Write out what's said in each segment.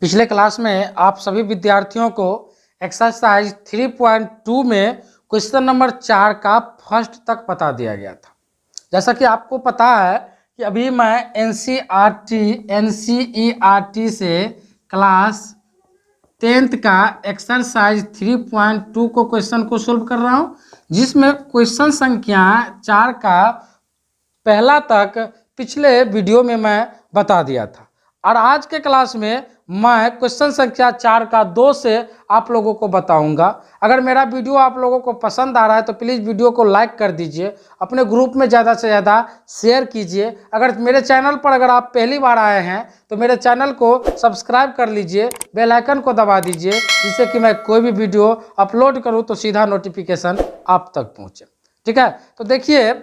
पिछले क्लास में आप सभी विद्यार्थियों को एक्सरसाइज 3.2 में क्वेश्चन नंबर 4 का फर्स्ट तक बता दिया गया था। जैसा कि आपको पता है कि अभी मैं एनसीईआरटी से क्लास 10th का एक्सरसाइज 3.2 को क्वेश्चन को सोल्व कर रहा हूं, जिसमें क्वेश्चन संख्या 4 का पहला तक पिछले वीडियो में मैं बता दिया था। और आज के क्लास में मैं क्वेश्चन संख्या 4 का 2 से आप लोगों को बताऊंगा। अगर मेरा वीडियो आप लोगों को पसंद आ रहा है तो प्लीज़ वीडियो को लाइक कर दीजिए, अपने ग्रुप में ज़्यादा से ज़्यादा शेयर कीजिए। अगर मेरे चैनल पर अगर आप पहली बार आए हैं तो मेरे चैनल को सब्सक्राइब कर लीजिए, बेल आइकन को दबा दीजिए, जिससे कि मैं कोई भी वीडियो अपलोड करूँ तो सीधा नोटिफिकेशन आप तक पहुँचे। ठीक है, तो देखिए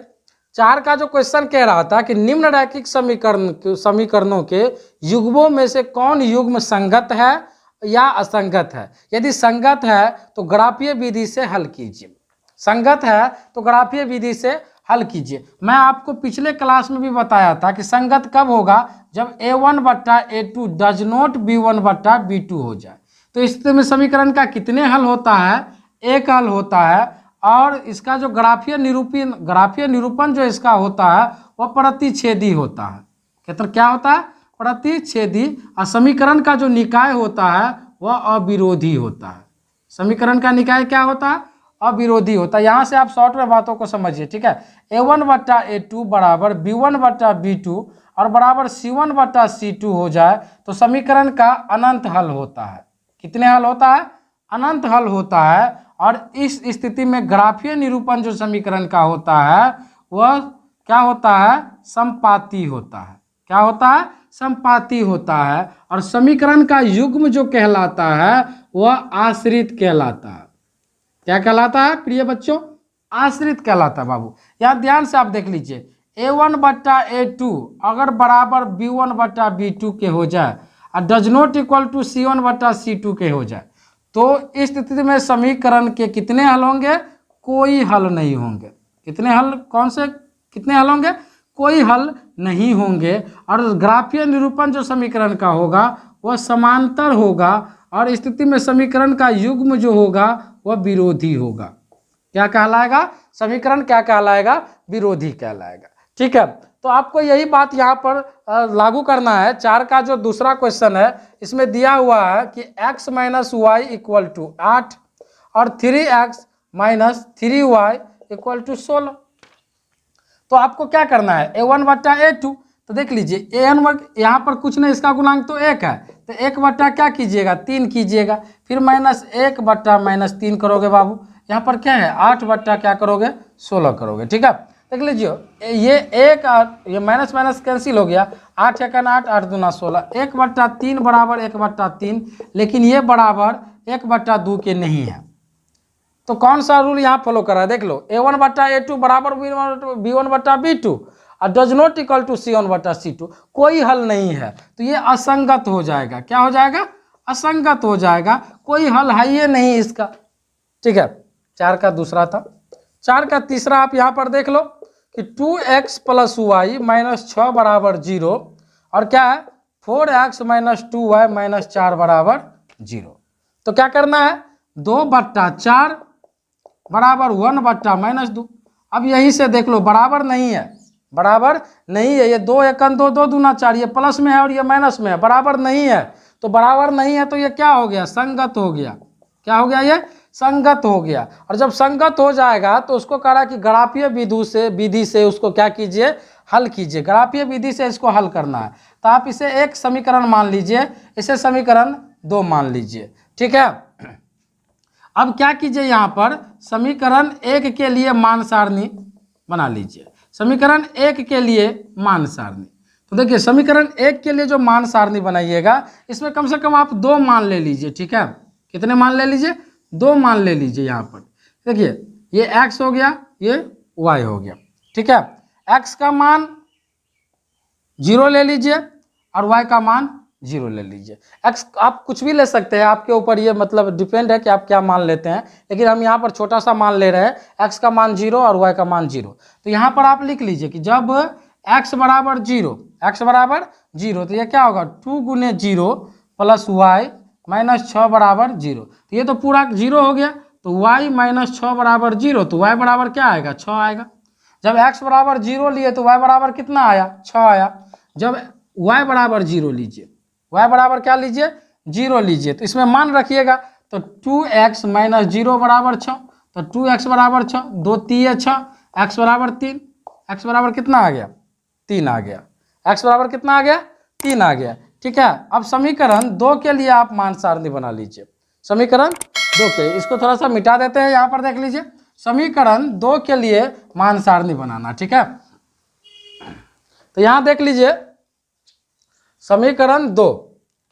4 का जो क्वेश्चन कह रहा था कि निम्न रैखिक समीकरणों के युग्मों में से कौन युग्म संगत है या असंगत है। यदि संगत है तो ग्राफीय विधि से हल कीजिए। संगत है तो ग्राफीय विधि से हल कीजिए। मैं आपको पिछले क्लास में भी बताया था कि संगत कब होगा, जब a1/a2 डज नॉट b1/b2 हो जाए। तो इस स्थिति में समीकरण का कितने हल होता है? एक हल होता है। और इसका जो ग्राफीय निरूपण जो इसका होता है वह प्रतिच्छेदी होता है। क्या होता है? प्रतिच्छेदी। और समीकरण का जो निकाय होता है वह अविरोधी होता है। समीकरण का निकाय क्या होता है? अविरोधी होता है। यहाँ से आप शॉर्ट में बातों को समझिए। ठीक है, a1/a2 बराबर b1/b2 और बराबर c1/c2 हो जाए तो समीकरण का अनंत हल होता है। कितने हल होता है? अनंत हल होता है। और इस स्थिति में ग्राफीय निरूपण जो समीकरण का होता है वह क्या होता है? समपाती होता है। क्या होता है? समपाती होता है। और समीकरण का युग्म जो कहलाता है वह आश्रित कहलाता है। क्या कहलाता है प्रिय बच्चों? आश्रित कहलाता है। बाबू यहाँ ध्यान से आप देख लीजिए, a1/a2 अगर बराबर b1/b2 के हो जाए और does not equal to c1/c2 के हो जाए तो इस स्थिति में समीकरण के कितने हल होंगे? कोई हल नहीं होंगे। कितने हल? कौन से कितने हल होंगे? कोई हल नहीं होंगे। और ग्राफीय निरूपण जो समीकरण का होगा वह समांतर होगा। और स्थिति में समीकरण का युग्म जो होगा वह विरोधी होगा। क्या कहलाएगा? समीकरण क्या कहलाएगा? विरोधी कहलाएगा। ठीक है, तो आपको यही बात यहाँ पर लागू करना है। 4 का जो दूसरा क्वेश्चन है इसमें दिया हुआ है कि x - y = 8 और 3x - 3y = 16। तो आपको क्या करना है? a1/a2 तो देख लीजिए यहाँ पर कुछ नहीं, इसका गुणांक तो 1 है तो 1 क्या कीजिएगा? 3 कीजिएगा। फिर -1/-3 करोगे। बाबू यहाँ पर क्या है? 8 क्या करोगे? 16 करोगे। ठीक है, देख लीजिए ये एक ये माइनस माइनस कैंसिल हो गया। 8 × 8 8 दूना 16। 1/3 बराबर 1/3, लेकिन ये बराबर 1/2 के नहीं है। तो कौन सा रूल यहाँ फॉलो कर रहा है? देख लो, a1/a2 बराबर b1/b2 और does not equal to c1/c2। कोई हल नहीं है तो ये असंगत हो जाएगा। क्या हो जाएगा? असंगत हो जाएगा। कोई हल है ये नहीं इसका। ठीक है, 4 का दूसरा था। 4 का तीसरा आप यहाँ पर देख लो कि 2x + y - 6 बराबर 0 और क्या है? 4x - 2y - 4 बराबर 0। तो क्या करना है? 2/4 बराबर 1/-2। अब यहीं से देख लो, बराबर नहीं है, बराबर नहीं है। ये 2 × 2 2 दूना 4, ये प्लस में है और ये माइनस में है, बराबर नहीं है। तो बराबर नहीं है तो ये क्या हो गया? संगत हो गया। क्या हो गया? ये संगत हो गया। और जब संगत हो जाएगा तो उसको कह रहा है कि ग्राफीय विधि से उसको क्या कीजिए? हल कीजिए। ग्राफीय विधि से इसको हल करना है। तो आप इसे एक समीकरण मान लीजिए, इसे समीकरण 2 मान लीजिए। ठीक है, अब क्या कीजिए? यहाँ पर समीकरण 1 के लिए मान सारणी बना लीजिए। समीकरण 1 के लिए मान सारणी, तो देखिए समीकरण 1 के लिए जो मान सारणी बनाइएगा इसमें कम से कम आप 2 मान ले लीजिए। ठीक है, कितने मान ले लीजिए? 2 मान ले लीजिए। यहाँ पर देखिए ये x हो गया, ये y हो गया। ठीक है, x का मान 0 ले लीजिए और y का मान 0 ले लीजिए। x आप कुछ भी ले सकते हैं, आपके ऊपर ये मतलब डिपेंड है कि आप क्या मान लेते हैं, लेकिन हम यहाँ पर छोटा सा मान ले रहे हैं। x का मान 0 और y का मान 0। तो यहाँ पर आप लिख लीजिए कि जब x बराबर 0 तो ये क्या होगा? 2 × 0 प्लस वाई माइनस 6 बराबर 0। तो ये तो पूरा 0 हो गया, तो y माइनस 6 बराबर 0, तो y बराबर क्या आएगा, 6 आएगा। जब x बराबर 0 लिए तो y बराबर कितना आया, 6 आया। जब y बराबर 0 लीजिए, y बराबर क्या लीजिए, 0 लीजिए, तो इसमें मान रखिएगा, तो 2x माइनस 0 बराबर 6, तो 2x बराबर 6, 2 3 6, x बराबर 3, x बराबर कितना आ गया, 3 आ गया, x बराबर कितना आ गया, 3 आ गया। ठीक है, अब समीकरण 2 के लिए आप मान सारणी बना लीजिए। समीकरण 2 के, इसको थोड़ा सा मिटा देते हैं, यहाँ पर देख लीजिए, समीकरण 2 के लिए मान सारणी बनाना। ठीक है, तो यहाँ देख लीजिए, समीकरण 2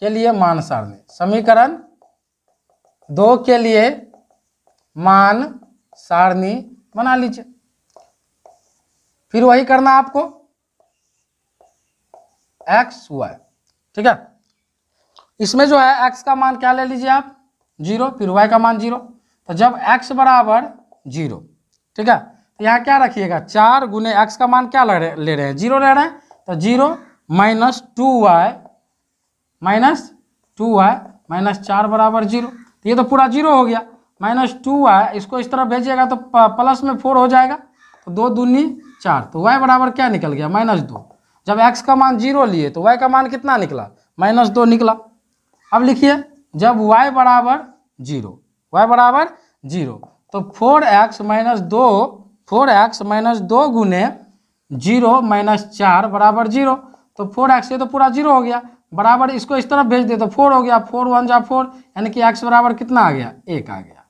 के लिए मान सारणी, समीकरण 2 के लिए मान सारणी बना लीजिए। फिर वही करना आपको, एक्स वाई। ठीक है, इसमें जो है x का मान क्या ले लीजिए आप, 0, फिर y का मान 0। तो जब x बराबर 0, ठीक है, तो यहाँ क्या रखिएगा, 4 गुने x का मान क्या ले रहे हैं, 0 ले रहे हैं, तो 0 माइनस 2y माइनस 4 बराबर 0। तो ये तो पूरा 0 हो गया, माइनस 2y, इसको इस तरफ भेजिएगा तो प्लस में 4 हो जाएगा, तो 2 दूनी 4, तो y बराबर क्या निकल गया, माइनस 2। जब x का मान 0 लिए तो y का मान कितना निकला, माइनस 2 निकला। अब लिखिए, जब y बराबर 0, y बराबर 0, तो 4x माइनस 2 गुने 0 माइनस 4 बराबर 0, तो 4x, ये तो पूरा 0 हो गया, बराबर इसको इस तरफ भेज दे तो 4 हो गया, 4 1 जा 4, यानी कि x बराबर कितना आ गया, 1 आ गया।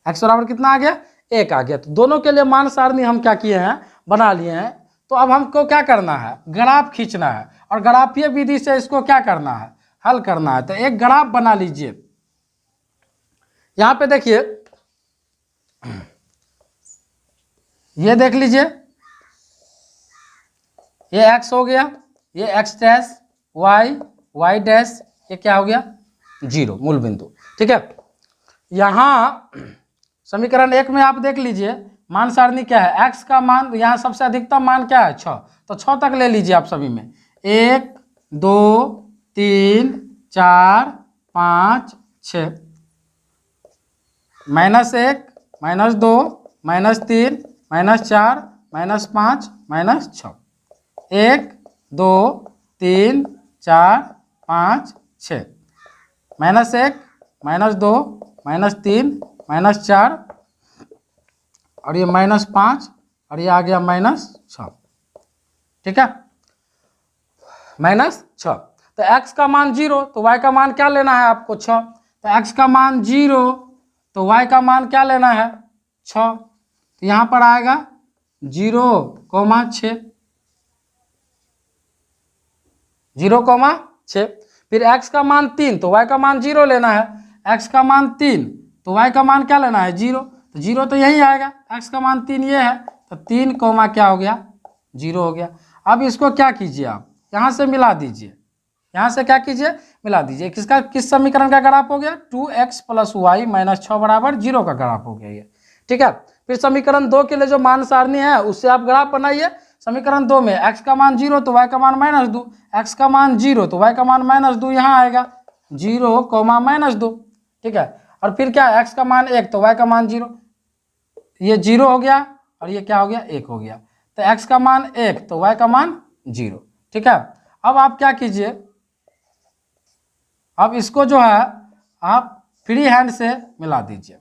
x बराबर कितना आ गया, 1 आ गया। तो दोनों के लिए मान सारणी हम क्या किए हैं, बना लिए हैं। तो अब हमको क्या करना है, ग्राफ खींचना है, और ग्राफीय विधि से इसको क्या करना है, हल करना है। तो एक ग्राफ बना लीजिए, यहां पे देखिए, ये देख लीजिए, ये x हो गया, ये x डैश, y डैश, ये क्या हो गया, 0 मूल बिंदु। ठीक है, यहां समीकरण 1 में आप देख लीजिए, मान सारणी क्या है, x का मान, यहाँ सबसे अधिकतम मान क्या है, 6, तो 6 तक ले लीजिए आप सभी में, 1 2 3 4 5 6, minus 1 minus 2 minus 3 minus 4 minus 5 minus 6, 1 2 3 4 5 6, minus 1 minus 2 minus 3 minus 4, और ये माइनस 5, और ये आ गया माइनस 6। ठीक है, माइनस 6। तो x का मान 0, तो y का मान क्या लेना है आपको, 6। तो x का मान 0, तो y का मान क्या लेना है, 6। तो यहाँ पर आएगा 0,6, 0,6। फिर x का मान 3, तो y का मान 0 लेना है, x का मान 3, तो y का मान क्या लेना है, 0। तो 0 तो यही आएगा, x का मान 3 ये है, तो 3 कोमा क्या हो गया, 0 हो गया। अब इसको क्या कीजिए आप, यहाँ से मिला दीजिए, यहाँ से क्या कीजिए, मिला दीजिए, किसका, किस समीकरण का ग्राफ हो गया, 2x प्लस वाई माइनस 6 बराबर 0 का ग्राफ हो गया ये। ठीक है, फिर समीकरण 2 के लिए जो मान सारणी है उससे आप ग्राफ बनाइए। समीकरण 2 में x का मान 0, तो y का मान माइनस 2, x का मान 0, तो y का मान माइनस 2, यहाँ आएगा 0 कोमा माइनस 2। ठीक है, और फिर क्या, x का मान 1, तो y का मान 0, ये 0 हो गया, और ये क्या हो गया, 1 हो गया। तो x का मान 1, तो y का मान 0। ठीक है, अब आप क्या कीजिए, अब इसको जो है आप फ्री हैंड से मिला दीजिए,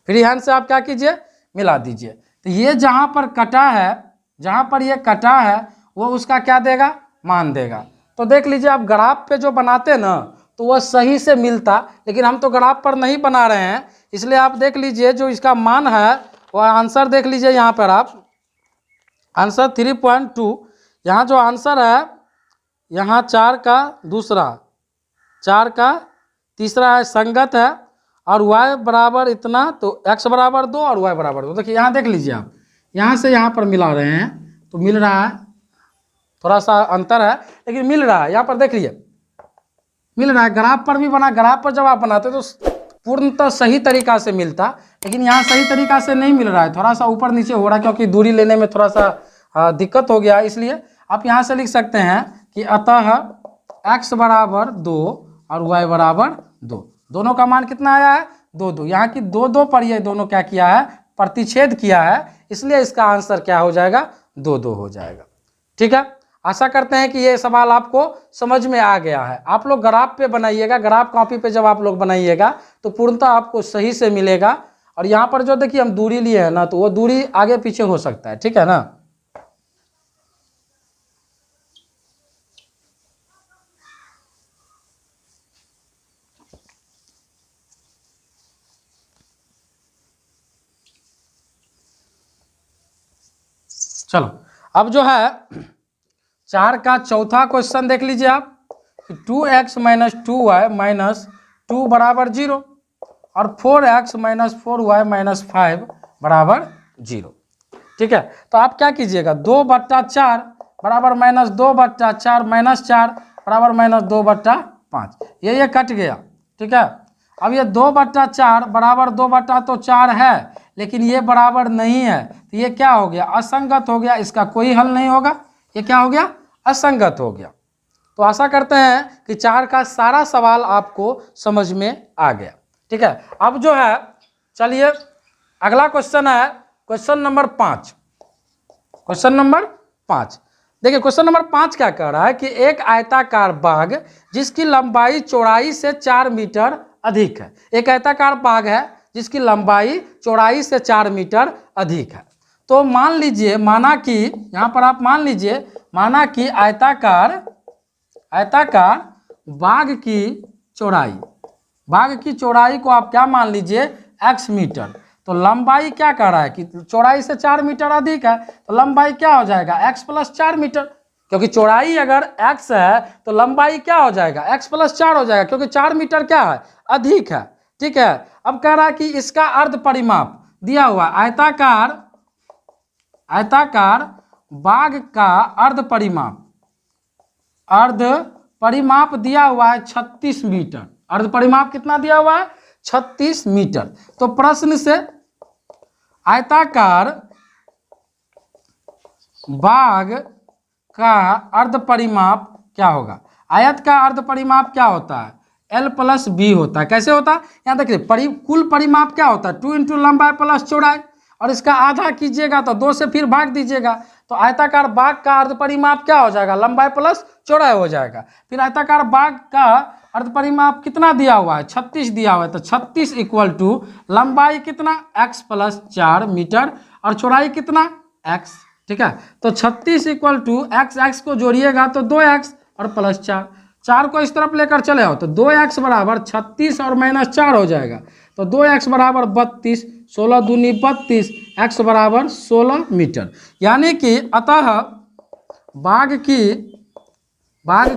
फ्री हैंड से आप क्या कीजिए, मिला दीजिए। तो ये जहाँ पर कटा है, जहाँ पर ये कटा है, वो उसका क्या देगा, मान देगा। तो देख लीजिए, आप ग्राफ पे जो बनाते ना, तो वह सही से मिलता, लेकिन हम तो ग्राफ पर नहीं बना रहे हैं, इसलिए आप देख लीजिए जो इसका मान है, वह आंसर देख लीजिए, यहाँ पर आप आंसर 3.2, यहाँ जो आंसर है, यहाँ 4 का दूसरा, 4 का तीसरा है, संगत है, और y बराबर इतना, तो x बराबर 2 और y बराबर 2। देखिए यहाँ देख लीजिए, आप यहाँ से यहाँ पर मिला रहे हैं, तो मिल रहा है, थोड़ा सा अंतर है लेकिन मिल रहा है। यहाँ पर देख लीजिए, मिल रहा है, ग्राफ पर भी बना, ग्राफ पर जब आप बनाते तो पूर्णतः सही तरीका से मिलता, लेकिन यहाँ सही तरीका से नहीं मिल रहा है, थोड़ा सा ऊपर नीचे हो रहा है, क्योंकि दूरी लेने में थोड़ा सा दिक्कत हो गया। इसलिए आप यहाँ से लिख सकते हैं कि अतः x बराबर 2 और y बराबर 2। दोनों का मान कितना आया है 2 2। यहाँ की 2 2 पर ये दोनों क्या किया है प्रतिच्छेद किया है, इसलिए इसका आंसर क्या हो जाएगा 2 2 हो जाएगा। ठीक है, आशा करते हैं कि ये सवाल आपको समझ में आ गया है। आप लोग ग्राफ पे बनाइएगा, ग्राफ कॉपी पे जब आप लोग बनाइएगा तो पूर्णतः आपको सही से मिलेगा। और यहाँ पर जो देखिए हम दूरी लिए हैं ना, तो वो दूरी आगे पीछे हो सकता है, ठीक है ना। चलो अब जो है 4 का चौथा क्वेश्चन देख लीजिए आप, 2x माइनस 2y माइनस 2 बराबर 0 और 4x माइनस 4y माइनस 5 बराबर 0। ठीक है, तो आप क्या कीजिएगा 2/4 बराबर माइनस 2/4 माइनस 4 बराबर माइनस 2/5, ये कट गया। ठीक है, अब ये 2/4 बराबर 2/4 है, लेकिन ये बराबर नहीं है, तो ये क्या हो गया असंगत हो गया, इसका कोई हल नहीं होगा, ये क्या हो गया असंगत हो गया। तो आशा करते हैं कि 4 का सारा सवाल आपको समझ में आ गया। ठीक है, अब जो है चलिए अगला क्वेश्चन है क्वेश्चन नंबर 5। क्वेश्चन नंबर 5 देखिए, क्वेश्चन नंबर 5 क्या कह रहा है कि एक आयताकार बाग जिसकी लंबाई चौड़ाई से 4 मीटर अधिक है। एक आयताकार बाग है जिसकी लंबाई चौड़ाई से 4 मीटर अधिक है। तो मान लीजिए, माना कि यहाँ पर आप मान लीजिए, माना कि आयताकार बाग की चौड़ाई को आप क्या मान लीजिए x मीटर। तो लंबाई क्या कह रहा है कि चौड़ाई से 4 मीटर अधिक है, तो लंबाई क्या हो जाएगा x प्लस 4 मीटर, क्योंकि चौड़ाई अगर x है तो लंबाई क्या हो जाएगा x प्लस 4 हो जाएगा, क्योंकि 4 मीटर क्या है अधिक है। ठीक है, अब कह रहा है कि इसका अर्ध परिमाप दिया हुआ आयताकार बाग का अर्ध परिमाप दिया हुआ है 36 मीटर। अर्ध परिमाप कितना दिया हुआ है 36 मीटर। तो प्रश्न से आयताकार बाग का अर्ध परिमाप क्या होगा। आयत का अर्ध परिमाप क्या होता है L प्लस बी होता है। कैसे होता है यहाँ देखिए, कुल परिमाप क्या होता है 2 इंटू लंबाई प्लस चौड़ाई, और इसका आधा कीजिएगा तो 2 से फिर भाग दीजिएगा, तो आयताकार बाग का अर्ध परिमाप क्या हो जाएगा लंबाई प्लस चौड़ाई हो जाएगा। फिर आयताकार बाग का अर्ध परिमाप कितना दिया हुआ है 36 दिया हुआ है, तो 36 इक्वल टू लंबाई कितना x प्लस 4 मीटर और चौड़ाई कितना x। ठीक है, तो 36 इक्वल टू x को जोड़िएगा तो 2x और प्लस 4 को इस तरफ लेकर चले आओ तो 2x बराबर 36 और माइनस 4 हो जाएगा, तो 2x बराबर 32, 16 दूनी 32, x बराबर 16 मीटर। यानी कि अतः बाग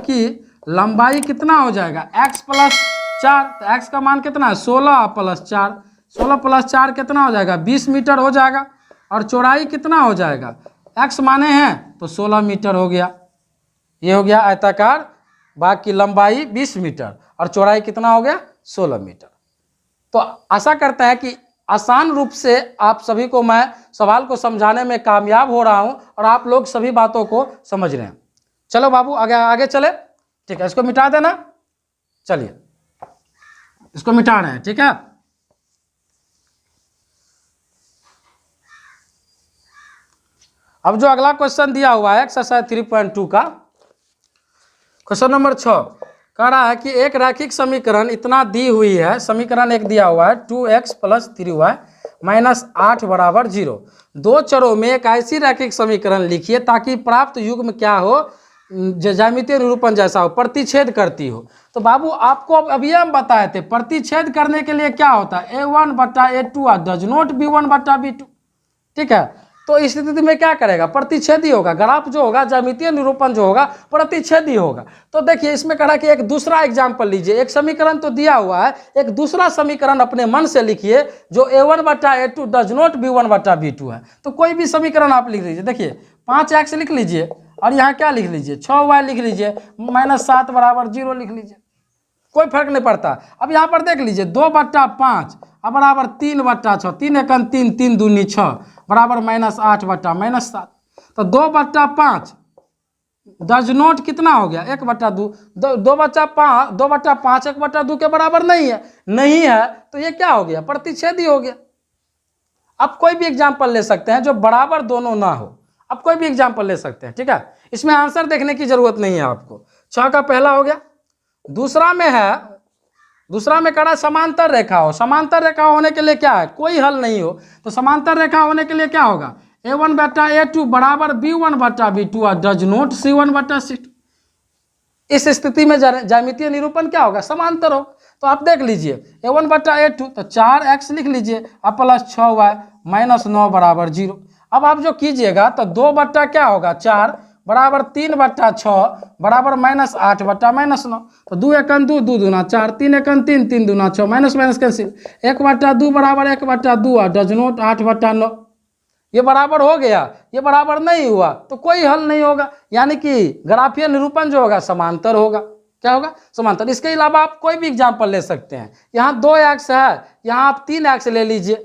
की लंबाई कितना हो जाएगा x प्लस 4, तो x का मान कितना है 16 प्लस 4, 16 प्लस 4 कितना हो जाएगा 20 मीटर हो जाएगा, और चौड़ाई कितना हो जाएगा x माने हैं तो 16 मीटर हो गया। ये हो गया आयताकार बाग की लंबाई 20 मीटर और चौड़ाई कितना हो गया 16 मीटर। तो आशा करते हैं कि आसान रूप से आप सभी को मैं सवाल को समझाने में कामयाब हो रहा हूं और आप लोग सभी बातों को समझ रहे हैं। चलो बाबू आगे चले। ठीक है, इसको मिटा देना, चलिए इसको मिटा रहे हैं। ठीक है, अब जो अगला क्वेश्चन दिया हुआ है एक्सरसाइज 3.2 का क्वेश्चन नंबर 6 कह रहा है कि एक रैखिक समीकरण इतना दी हुई है, समीकरण एक दिया हुआ है 2x प्लस 3y माइनस 8 बराबर 0। दो चरों में एक ऐसी रैखिक समीकरण लिखिए ताकि प्राप्त युग्म क्या हो ज्यामितीय निरूपण जैसा हो, प्रतिच्छेद करती हो। तो बाबू आपको अभी हम बताए थे प्रतिच्छेद करने के लिए क्या होता है a1/a2 डज नॉट b1/b2। ठीक है, तो इस स्थिति में क्या करेगा प्रतिच्छेदी होगा, ग्राफ जो होगा ज्यामितीय निरूपण जो होगा प्रतिच्छेदी होगा। तो देखिए इसमें कहा कि एक दूसरा एग्जाम्पल लीजिए, एक समीकरण तो दिया हुआ है, एक दूसरा समीकरण अपने मन से लिखिए जो a1/a2 डज नॉट b1/b2 है। तो कोई भी समीकरण आप लिख लीजिए, देखिए 5x लिख लीजिए और यहाँ क्या लिख लीजिए 6y लिख लीजिए, माइनस 7 बराबर 0 लिख लीजिए, कोई फर्क नहीं पड़ता। अब यहाँ पर देख लीजिए 2/5 अब बराबर 3/6, 3 एकम 3, 3 दूनी 6 बराबर माइनस 8 बटा माइनस 7। तो 2/5 डज नॉट कितना हो गया 1/2, 2/5, 2/5 1/2 के बराबर नहीं है तो ये क्या हो गया, प्रतिच्छेदी हो गया। आप कोई भी एग्जाम्पल ले सकते हैं जो बराबर दोनों ना हो, आप कोई भी एग्जाम्पल ले सकते हैं, ठीक है। इसमें आंसर देखने की जरूरत नहीं है आपको। 6 का पहला हो गया। दूसरा में करा समांतर रेखा हो। समांतर रेखा होने के लिए क्या है, कोई हल नहीं हो, तो समांतर रेखा होने के लिए क्या होगा, a1/a2 बराबर b1/b2 और डज नॉट c1/c2। इस स्थिति में ज्यामितीय निरूपण क्या होगा, समांतर हो। तो आप देख लीजिए a1/a2 तो 4x लिख लीजिए अब प्लस 6y माइनस 9 बराबर 0। अब आप जो कीजिएगा तो 2 बट्टा क्या होगा 4 बराबर 3/6 बराबर -8/-9। तो 2 एकन 2, 2 दूना 4, 3 एकन 3, 3 दूना 6, माइनस माइनस कैंसिल, 1/2 बराबर 1/2 और डज नॉट 8/9। ये बराबर हो गया, ये बराबर नहीं हुआ तो कोई हल नहीं होगा, यानी कि ग्राफीय निरूपण जो होगा समांतर होगा। क्या होगा, समांतर। इसके अलावा आप कोई भी एग्जाम्पल ले सकते हैं। यहाँ 2x है, यहाँ आप 3x ले लीजिए,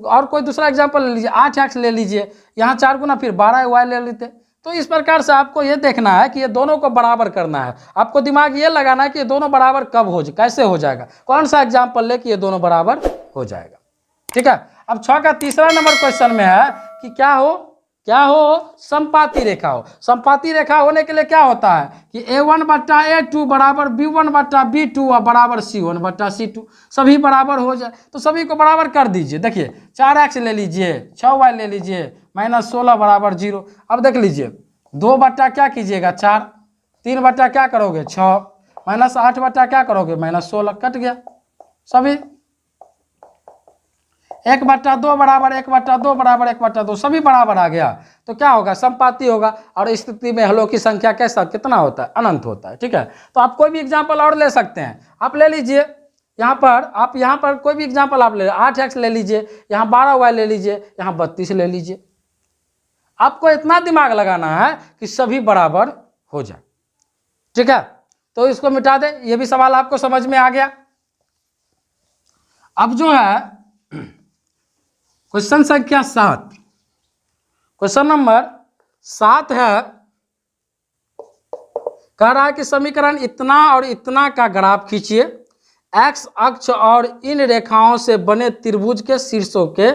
और कोई दूसरा एग्जाम्पल ले लीजिए, 8x ले लीजिए, यहाँ 4 गुना फिर 12y ले लेते। तो इस प्रकार से आपको ये देखना है कि ये दोनों को बराबर करना है। आपको दिमाग ये लगाना है कि ये दोनों बराबर कैसे हो जाएगा, कौन सा एग्जाम्पल ले कि ये दोनों बराबर हो जाएगा, ठीक है। अब 6 का तीसरा नंबर क्वेश्चन में है कि क्या हो, समपाती रेखा हो। समपाती रेखा होने के लिए क्या होता है कि a1/a2 बराबर b1/b2 और बराबर c1/c2, सभी बराबर हो जाए। तो सभी को बराबर कर दीजिए। देखिए 4x ले लीजिए, 6y ले लीजिए, -16 बराबर 0। अब देख लीजिए 2 बट्टा क्या कीजिएगा 4, 3 बट्टा क्या करोगे 6, -8 बट्टा क्या करोगे -16, कट गया सभी। 1/2 बराबर 1/2 बराबर 1/2, सभी बराबर आ गया तो क्या होगा, समपाती होगा। और इस स्थिति में हलों की संख्या कितना होता है, अनंत होता है, ठीक है। तो आप कोई भी एग्जाम्पल और ले सकते हैं। आप ले लीजिए यहाँ पर कोई भी एग्जाम्पल आप ले, 8x ले लीजिए, यहाँ 12y ले लीजिए, यहाँ 32 ले लीजिए। आपको इतना दिमाग लगाना है कि सभी बराबर हो जाए, ठीक है। तो इसको मिटा दे, ये भी सवाल आपको समझ में आ गया। अब जो है क्वेश्चन संख्या 7, क्वेश्चन नंबर 7 है, कह रहा है कि समीकरण इतना और इतना का ग्राफ खींचिए, एक्स अक्ष और इन रेखाओं से बने त्रिभुज के शीर्षों के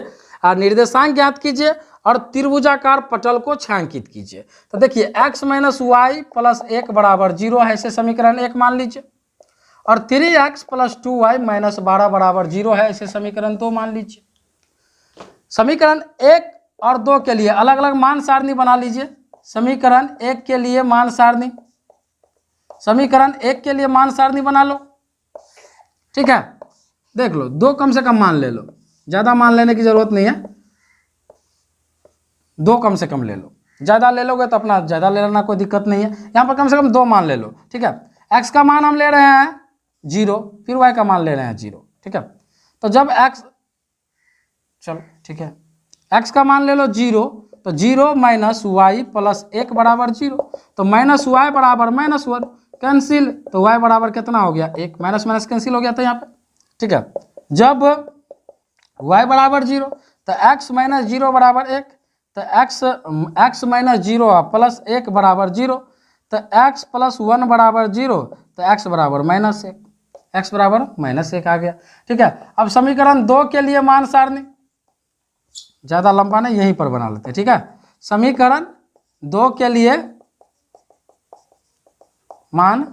निर्देशांक ज्ञात कीजिए और त्रिभुजाकार पटल को छायांकित कीजिए। तो देखिए x - y + 1 बराबर 0 है, इसे समीकरण 1 मान लीजिए। और 3x + 2y - 12 बराबर 0 है, इसे समीकरण 2 मान लीजिए। समीकरण 1 और 2 के लिए अलग अलग मान सारणी बना लीजिए। समीकरण 1 के लिए मान सारणी, समीकरण 1 के लिए मान सारणी बना लो, ठीक है। देख लो 2 कम से कम मान ले लो, ज़्यादा मान लेने की जरूरत नहीं है, 2 कम से कम ले लो। ज़्यादा ले लोगे तो अपना ज़्यादा ले लेना, कोई दिक्कत नहीं है। यहाँ पर कम से कम 2 मान ले लो, ठीक है। x का मान हम ले रहे हैं 0, फिर y का मान ले रहे हैं 0, ठीक है। तो जब x, चलो ठीक है, x का मान ले लो 0, तो 0 - y + 1 बराबर 0, तो -y बराबर -1 कैंसिल, तो y बराबर कितना हो गया 1, माइनस माइनस कैंसिल हो गया था यहाँ पे, ठीक है। जब y बराबर 0 तो x - 0 बराबर 1, तो x - 0 + 1 बराबर 0, तो x + 1 बराबर 0, तो x बराबर -1, x बराबर -1 आ गया, ठीक है। अब समीकरण 2 के लिए मान सारणी, ज़्यादा लंबा नहीं, यहीं पर बना लेते हैं, ठीक है। समीकरण 2 के लिए मान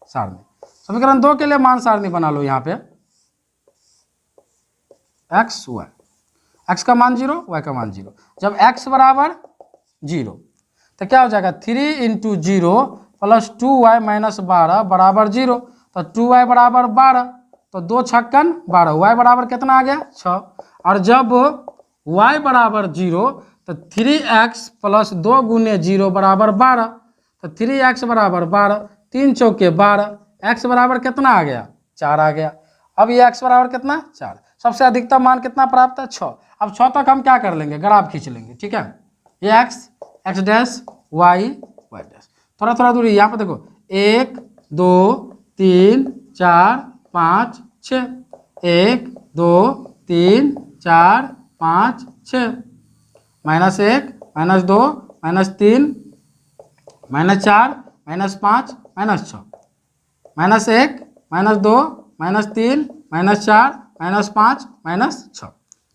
सारणी, समीकरण 2 के लिए मान सारणी बना लो। यहाँ पे x y, x का मान 0, y का मान 0। जब x बराबर 0 तो क्या हो जाएगा 3 × 0 + 2y - 12 बराबर 0, तो 2y बराबर 12, तो 2 छक्कन 12, y बराबर कितना आ गया 6। और जब y बराबर 0 तो 3x + 2 × 0 बराबर 12, तो 3x बराबर 12, 3 चौके 12, x बराबर कितना आ गया 4 आ गया। अब ये x बराबर कितना 4, सबसे अधिकतम मान कितना प्राप्त है 6। अब 6 तक हम क्या कर लेंगे, ग्राफ खींच लेंगे, ठीक है। ये x डैश y डैश, थोड़ा थोड़ा दूरी, यहाँ पर देखो 1 2 3 4 5 6, 1 2 3 4 5 6, -1 -2 -3 -4 -5 -6 -1 -2 -3 -4 -5 -6।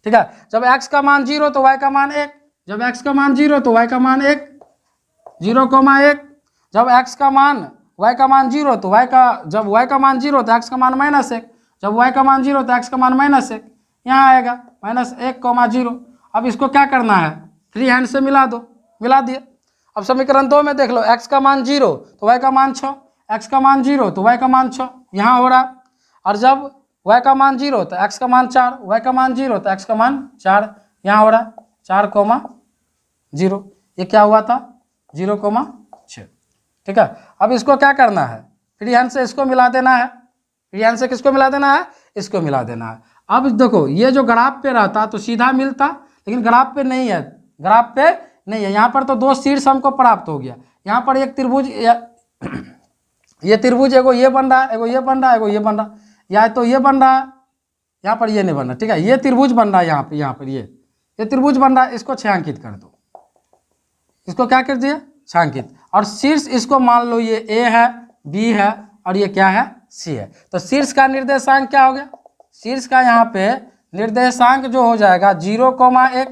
ठीक है, जब x का मान 0 तो y का मान 1, जब x का मान 0 तो y का मान 1, 0,1। जब x का मान y का मान 0 तो जब y का मान 0 तो x का मान -1, जब y का मान 0 तो x का मान -1, यहाँ आएगा -1,0। अब इसको क्या करना है, फ्री हैंड से मिला दो, मिला दिए। अब समीकरण 2 में देख लो, x का मान 0 तो y का मान 6, x का मान 0 तो y का मान 6, यहाँ हो रहा। और जब y का मान 0 तो x का मान 4, y का मान 0 तो x का मान 4, यहाँ हो रहा 4,0। ये क्या हुआ था, 0,6। ठीक है, अब इसको क्या करना है, फ्री हैंड से इसको मिला देना है। फ्री हैंड से किसको मिला देना है, इसको मिला देना है। अब देखो, ये जो ग्राफ पे रहता तो सीधा मिलता, लेकिन ग्राफ पे नहीं है, ग्राफ पे नहीं है। यहाँ पर तो दो शीर्ष हमको प्राप्त हो गया। यहाँ पर एक त्रिभुज, ये त्रिभुज एगो ये बन रहा है, एगो ये बन रहा है, एगो ये बन रहा है, या तो ये बन रहा है, यहाँ पर ये नहीं बन रहा। ठीक है, ये त्रिभुज बन रहा है, यहाँ पर ये त्रिभुज बन रहा है, इसको छायांकित कर दो। इसको क्या कर दिए, छायांकित। और शीर्ष इसको मान लो ये A है, B है, और ये क्या है, C है। तो शीर्ष का निर्देशांक क्या हो गया, शीर्ष का यहाँ पे निर्देशांक जो हो जाएगा 0,1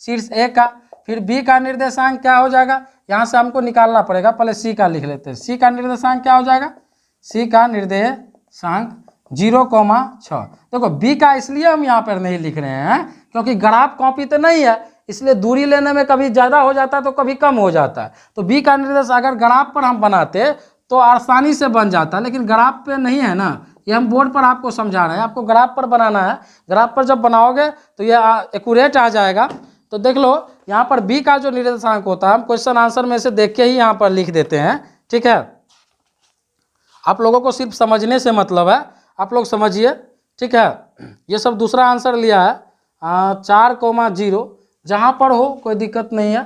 शीर्ष A का। फिर B का निर्देशांक क्या हो जाएगा, यहाँ से हमको निकालना पड़ेगा, पहले C का लिख लेते हैं। C का निर्देशांक क्या हो जाएगा, C का निर्देशांक 0,6। देखो B का इसलिए हम यहाँ पर नहीं लिख रहे हैं क्योंकि ग्राफ कॉपी तो नहीं है, इसलिए दूरी लेने में कभी ज़्यादा हो जाता है तो कभी कम हो जाता है। तो B का निर्देश अगर ग्राफ पर हम बनाते तो आसानी से बन जाता, लेकिन ग्राफ पे नहीं है ना, ये हम बोर्ड पर आपको समझा रहे हैं। आपको ग्राफ पर बनाना है, ग्राफ पर जब बनाओगे तो ये एक्यूरेट आ जाएगा। तो देख लो, यहाँ पर B का जो निर्देशांक होता है, हम क्वेश्चन आंसर में से देख के ही यहाँ पर लिख देते हैं। ठीक है, आप लोगों को सिर्फ समझने से मतलब है, आप लोग समझिए। ठीक है, ये सब दूसरा आंसर लिया है 4,0, जहाँ पर हो कोई दिक्कत नहीं है।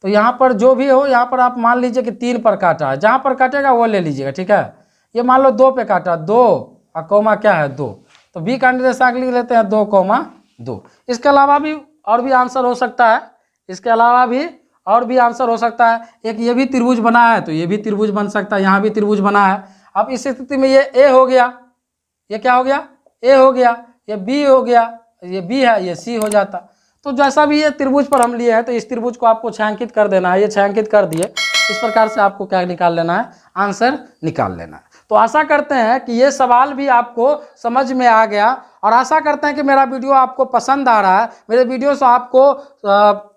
तो यहाँ पर जो भी हो, यहाँ पर आप मान लीजिए कि 3 पर काटा है, जहाँ पर काटेगा वो ले लीजिएगा। ठीक है, ये मान लो 2 पे काटा, 2 और कौमा क्या है 2, तो B का निर्देशांक लिख लेते हैं 2,2। इसके अलावा भी और भी आंसर हो सकता है, इसके अलावा भी और भी आंसर हो सकता है। एक ये भी त्रिभुज बना है तो ये भी त्रिभुज बन सकता है, यहाँ भी त्रिभुज बना है। अब इस स्थिति में ये A हो गया, ये क्या हो गया, A हो गया, ये B हो गया, ये B है, ये C हो जाता। तो जैसा भी ये त्रिभुज पर हम लिए हैं तो इस त्रिभुज को आपको छायांकित कर देना है। ये छायांकित कर दिए, इस प्रकार से आपको क्या निकाल लेना है, आंसर निकाल लेना है। तो आशा करते हैं कि ये सवाल भी आपको समझ में आ गया, और आशा करते हैं कि मेरा वीडियो आपको पसंद आ रहा है, मेरे वीडियो से आपको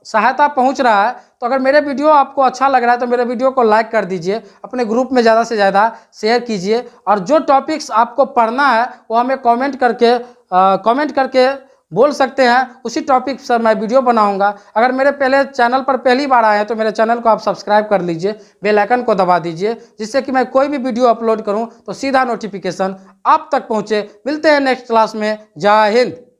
सहायता पहुंच रहा है। तो अगर मेरे वीडियो आपको अच्छा लग रहा है तो मेरे वीडियो को लाइक कर दीजिए, अपने ग्रुप में ज़्यादा से ज़्यादा शेयर कीजिए, और जो टॉपिक्स आपको पढ़ना है वो हमें कमेंट करके बोल सकते हैं, उसी टॉपिक पर मैं वीडियो बनाऊंगा। अगर मेरे पहले चैनल पर पहली बार आए हैं तो मेरे चैनल को आप सब्सक्राइब कर लीजिए, बेल आइकन को दबा दीजिए, जिससे कि मैं कोई भी वीडियो अपलोड करूं तो सीधा नोटिफिकेशन आप तक पहुंचे। मिलते हैं नेक्स्ट क्लास में। जय हिंद।